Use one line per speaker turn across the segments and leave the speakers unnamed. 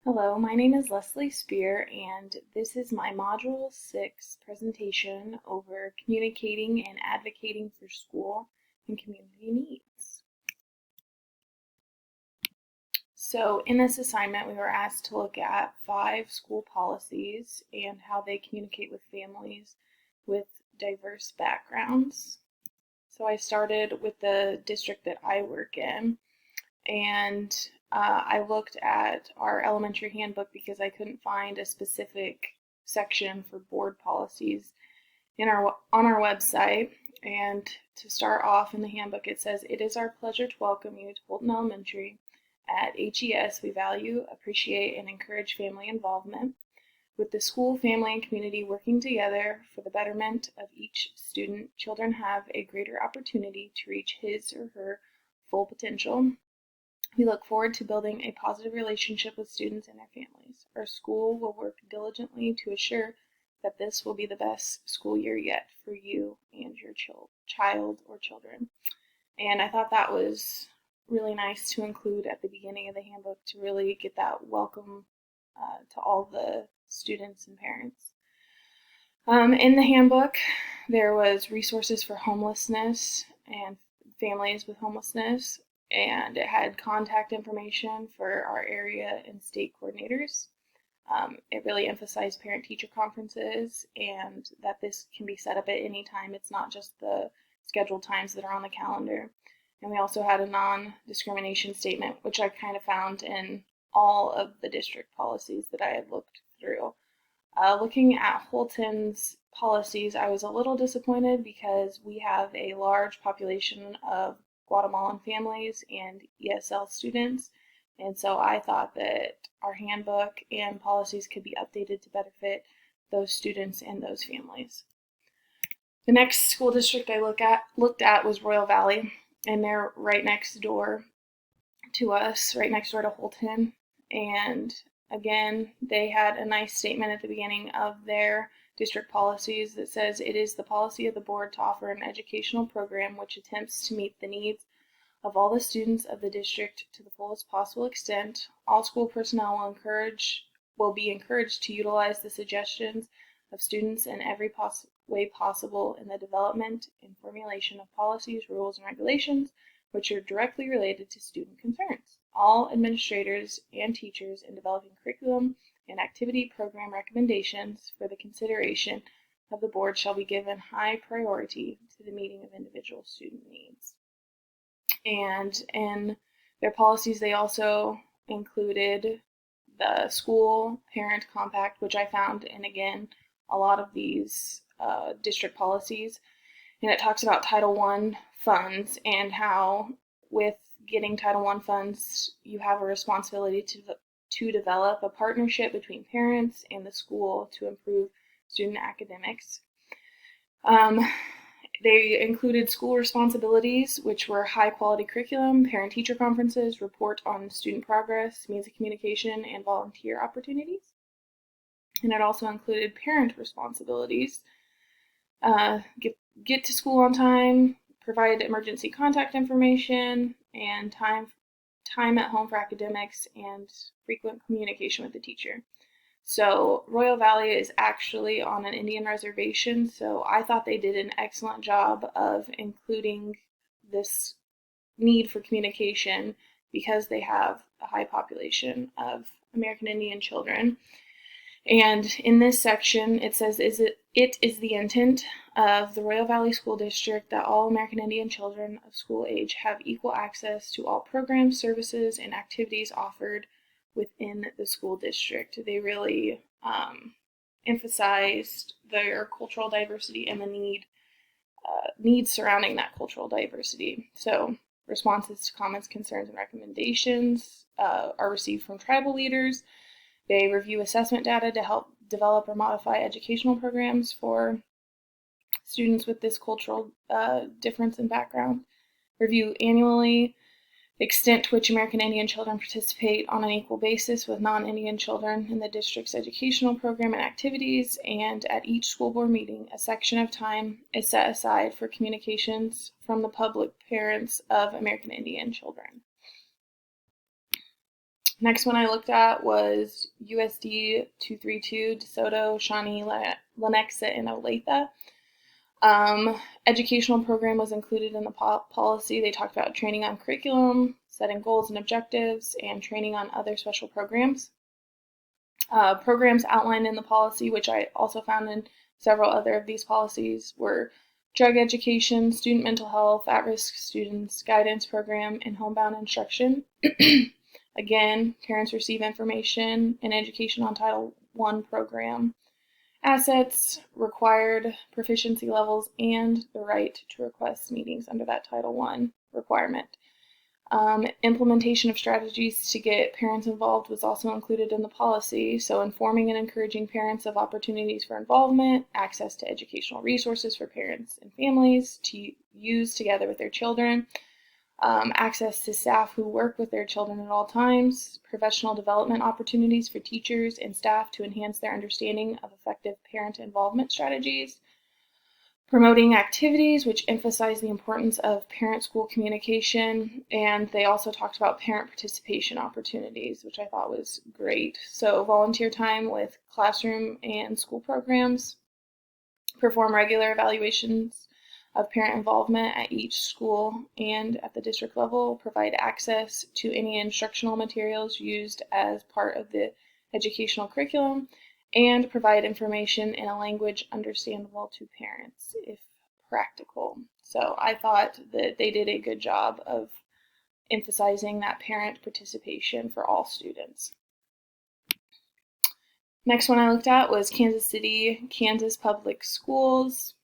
Hello, my name is Leslie Spear, and this is my Module 6 presentation over communicating and advocating for school and community needs. So in this assignment, we were asked to look at 5 school policies and how they communicate with families with diverse backgrounds. So I started with the district that I work in, and I looked at our elementary handbook because I couldn't find a specific section for board policies on our website. And to start off in the handbook, it says, "It is our pleasure to welcome you to Bolton Elementary. At HES, we value, appreciate, and encourage family involvement. With the school, family, and community working together for the betterment of each student, children have a greater opportunity to reach his or her full potential. We look forward to building a positive relationship with students and their families. Our school will work diligently to assure that this will be the best school year yet for you and your child or children." And I thought that was really nice to include at the beginning of the handbook to really get that welcome to all the students and parents. In the handbook, there was resources for homelessness and families with homelessness, and it had contact information for our area and state coordinators. It really emphasized parent-teacher conferences and that this can be set up at any time. It's not just the scheduled times that are on the calendar. And we also had a non-discrimination statement, which I kind of found in all of the district policies that I had looked through. Looking at Holton's policies, I was a little disappointed because we have a large population of Guatemalan families and ESL students, and so I thought that our handbook and policies could be updated to better fit those students and those families. The next school district I looked at was Royal Valley, and they're right next door to us, right next door to Holton. And again, they had a nice statement at the beginning of their district policies that says, "It is the policy of the board to offer an educational program which attempts to meet the needs of all the students of the district to the fullest possible extent. All school personnel will be encouraged to utilize the suggestions of students in every way possible in the development and formulation of policies, rules, and regulations which are directly related to student concerns. All administrators and teachers in developing curriculum and activity program recommendations for the consideration of the board shall be given high priority to the meeting of individual student needs." And in their policies, they also included the school parent compact, which I found in, again, a lot of these district policies. And it talks about Title I funds and how with getting Title I funds, you have a responsibility to develop a partnership between parents and the school to improve student academics. They included school responsibilities, which were high quality curriculum, parent-teacher conferences, report on student progress, means of communication, and volunteer opportunities. And it also included parent responsibilities, get to school on time, provide emergency contact information, and time at home for academics, and frequent communication with the teacher. So Royal Valley is actually on an Indian reservation, so I thought they did an excellent job of including this need for communication because they have a high population of American Indian children. And in this section, it says, it is the intent of the Royal Valley School District that all American Indian children of school age have equal access to all programs, services, and activities offered within the school district. They really emphasized their cultural diversity and the needs surrounding that cultural diversity. So responses to comments, concerns, and recommendations are received from tribal leaders. They review assessment data to help develop or modify educational programs for students with this cultural difference in background. Review annually the extent to which American Indian children participate on an equal basis with non-Indian children in the district's educational program and activities, and at each school board meeting, a section of time is set aside for communications from the public parents of American Indian children. Next one I looked at was USD 232, DeSoto, Shawnee, Lenexa, and Olathe. Educational program was included in the policy. They talked about training on curriculum, setting goals and objectives, and training on other special programs. Programs outlined in the policy, which I also found in several other of these policies, were drug education, student mental health, at-risk students, guidance program, and homebound instruction. Again, parents receive information and education on Title I program, assets, required proficiency levels, and the right to request meetings under that Title I requirement. Implementation of strategies to get parents involved was also included in the policy, so informing and encouraging parents of opportunities for involvement, access to educational resources for parents and families to use together with their children, access to staff who work with their children at all times, professional development opportunities for teachers and staff to enhance their understanding of effective parent involvement strategies, promoting activities which emphasize the importance of parent-school communication, and they also talked about parent participation opportunities, which I thought was great. So volunteer time with classroom and school programs, perform regular evaluations of parent involvement at each school and at the district level, provide access to any instructional materials used as part of the educational curriculum, and provide information in a language understandable to parents if practical. So I thought that they did a good job of emphasizing that parent participation for all students. Next one I looked at was Kansas City, Kansas Public Schools.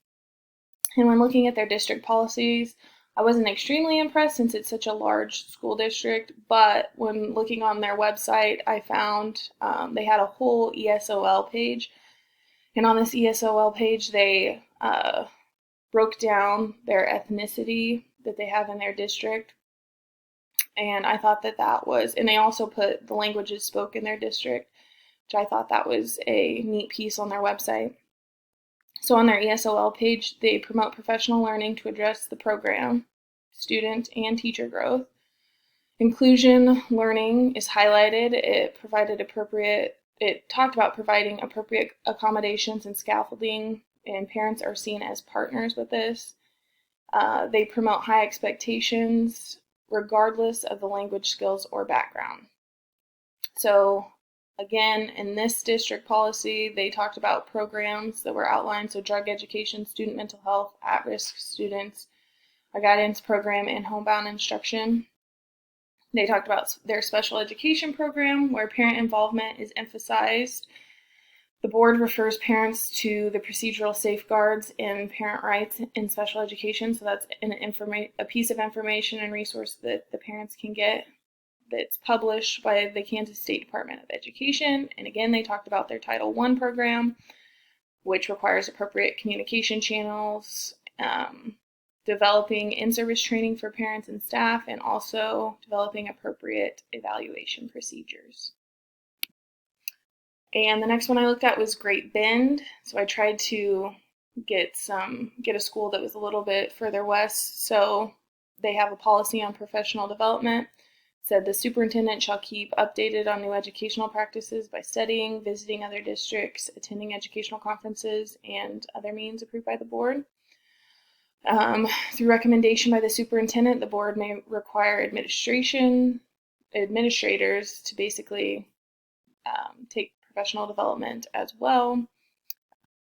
And when looking at their district policies, I wasn't extremely impressed since it's such a large school district, but when looking on their website, I found they had a whole ESOL page. And on this ESOL page, they broke down their ethnicity that they have in their district. And I thought that was, and they also put the languages spoke in their district, which I thought that was a neat piece on their website. So on their ESOL page, they promote professional learning to address the program, student and teacher growth. Inclusion learning is highlighted. It talked about providing appropriate accommodations and scaffolding, and parents are seen as partners with this. They promote high expectations regardless of the language skills or background. So again, in this district policy, they talked about programs that were outlined, so drug education, student mental health, at-risk students, a guidance program, and homebound instruction. They talked about their special education program, where parent involvement is emphasized. The board refers parents to the procedural safeguards and parent rights in special education, so that's a piece of information and resource that the parents can get. That's published by the Kansas State Department of Education. And again, they talked about their Title I program, which requires appropriate communication channels, developing in-service training for parents and staff, and also developing appropriate evaluation procedures. And the next one I looked at was Great Bend. So I tried to get a school that was a little bit further west. So they have a policy on professional development. Said the superintendent shall keep updated on new educational practices by studying, visiting other districts, attending educational conferences, and other means approved by the board. Through recommendation by the superintendent, the board may require administrators to basically take professional development as well.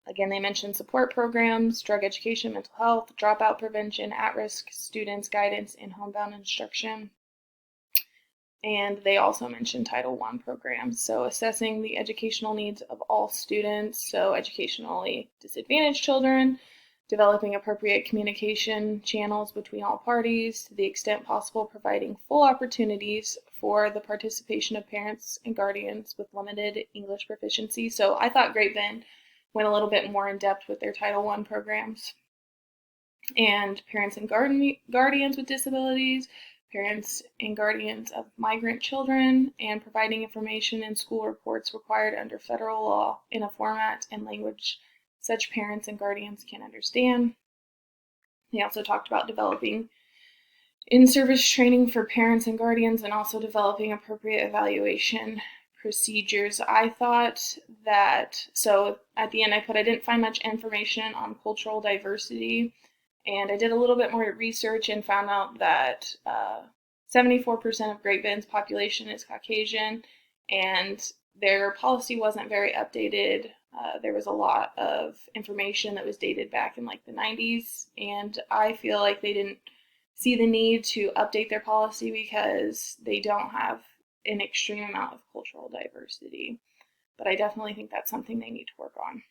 Again, they mentioned support programs, drug education, mental health, dropout prevention, at-risk students, guidance, and homebound instruction. And they also mentioned Title I programs, so assessing the educational needs of all students, so educationally disadvantaged children, developing appropriate communication channels between all parties, to the extent possible providing full opportunities for the participation of parents and guardians with limited English proficiency. So I thought Great Bend went a little bit more in depth with their Title I programs. And parents and guardians with disabilities, parents and guardians of migrant children, and providing information in school reports required under federal law in a format and language such parents and guardians can understand. They also talked about developing in-service training for parents and guardians, and also developing appropriate evaluation procedures. I thought that, so at the end I put I didn't find much information on cultural diversity, and I did a little bit more research and found out that 74% of Great Bend's population is Caucasian, and their policy wasn't very updated. There was a lot of information that was dated back in like the 90s, and I feel like they didn't see the need to update their policy because they don't have an extreme amount of cultural diversity. But I definitely think that's something they need to work on.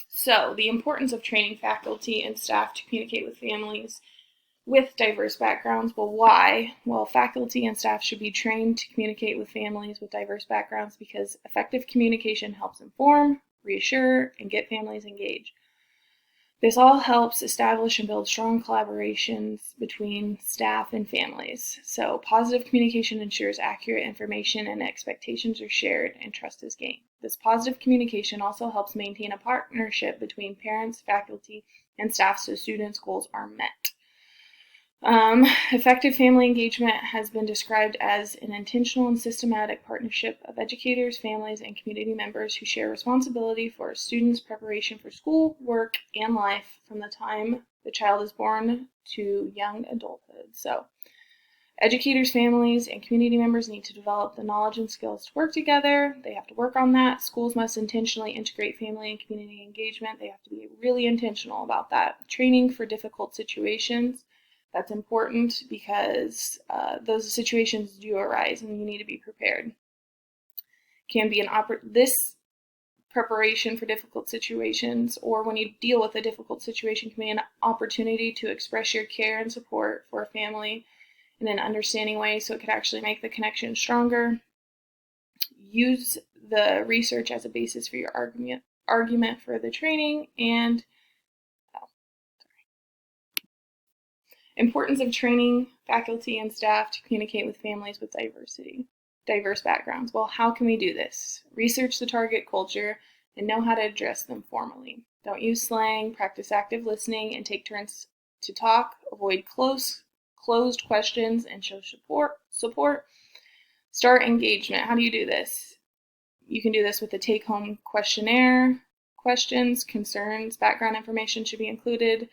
So, the importance of training faculty and staff to communicate with families with diverse backgrounds. Well, why? Well, faculty and staff should be trained to communicate with families with diverse backgrounds because effective communication helps inform, reassure, and get families engaged. This all helps establish and build strong collaborations between staff and families. So, positive communication ensures accurate information and expectations are shared and trust is gained. This positive communication also helps maintain a partnership between parents, faculty, and staff so students' goals are met. Effective family engagement has been described as an intentional and systematic partnership of educators, families, and community members who share responsibility for a student's preparation for school, work, and life from the time the child is born to young adulthood. So, educators, families, and community members need to develop the knowledge and skills to work together. They have to work on that. Schools must intentionally integrate family and community engagement. They have to be really intentional about that. Training for difficult situations. That's important because those situations do arise and you need to be prepared. Can be this preparation for difficult situations, or when you deal with a difficult situation, can be an opportunity to express your care and support for a family in an understanding way so it could actually make the connection stronger. Use the research as a basis for your argument for the training, and importance of training faculty and staff to communicate with families with diverse backgrounds. Well, how can we do this? Research the target culture and know how to address them formally. Don't use slang, practice active listening, and take turns to talk. Avoid closed questions and show support. Start engagement. How do you do this? You can do this with a take-home questionnaire. Questions, concerns, background information should be included.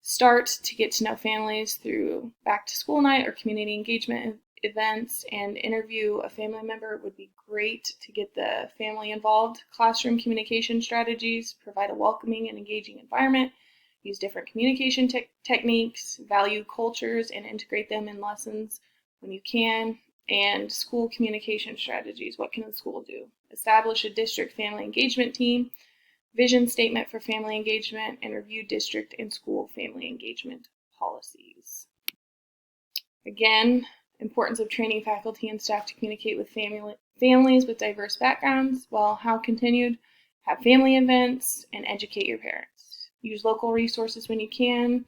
Start to get to know families through back to school night or community engagement events, and interview a family member would be great to get the family involved. Classroom communication strategies, provide a welcoming and engaging environment, use different communication techniques, value cultures, and integrate them in lessons when you can. And school communication strategies, what can the school do? Establish a district family engagement team, vision statement for family engagement, and review district and school family engagement policies. Again, importance of training faculty and staff to communicate with families with diverse backgrounds. Well, how continued? Have family events and educate your parents. Use local resources when you can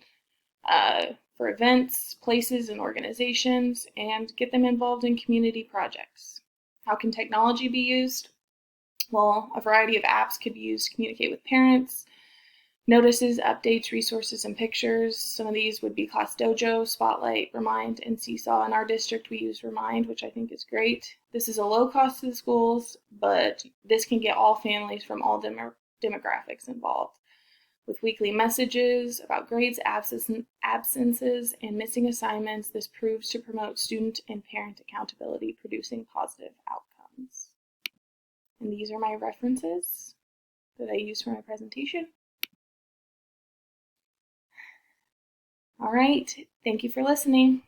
for events, places, and organizations, and get them involved in community projects. How can technology be used? Well, a variety of apps could be used to communicate with parents. Notices, updates, resources, and pictures. Some of these would be Class Dojo, Spotlight, Remind, and Seesaw. In our district, we use Remind, which I think is great. This is a low cost to the schools, but this can get all families from all demographics involved. With weekly messages about grades, absences, and missing assignments, this proves to promote student and parent accountability, producing positive outcomes. And these are my references that I used for my presentation. All right, thank you for listening.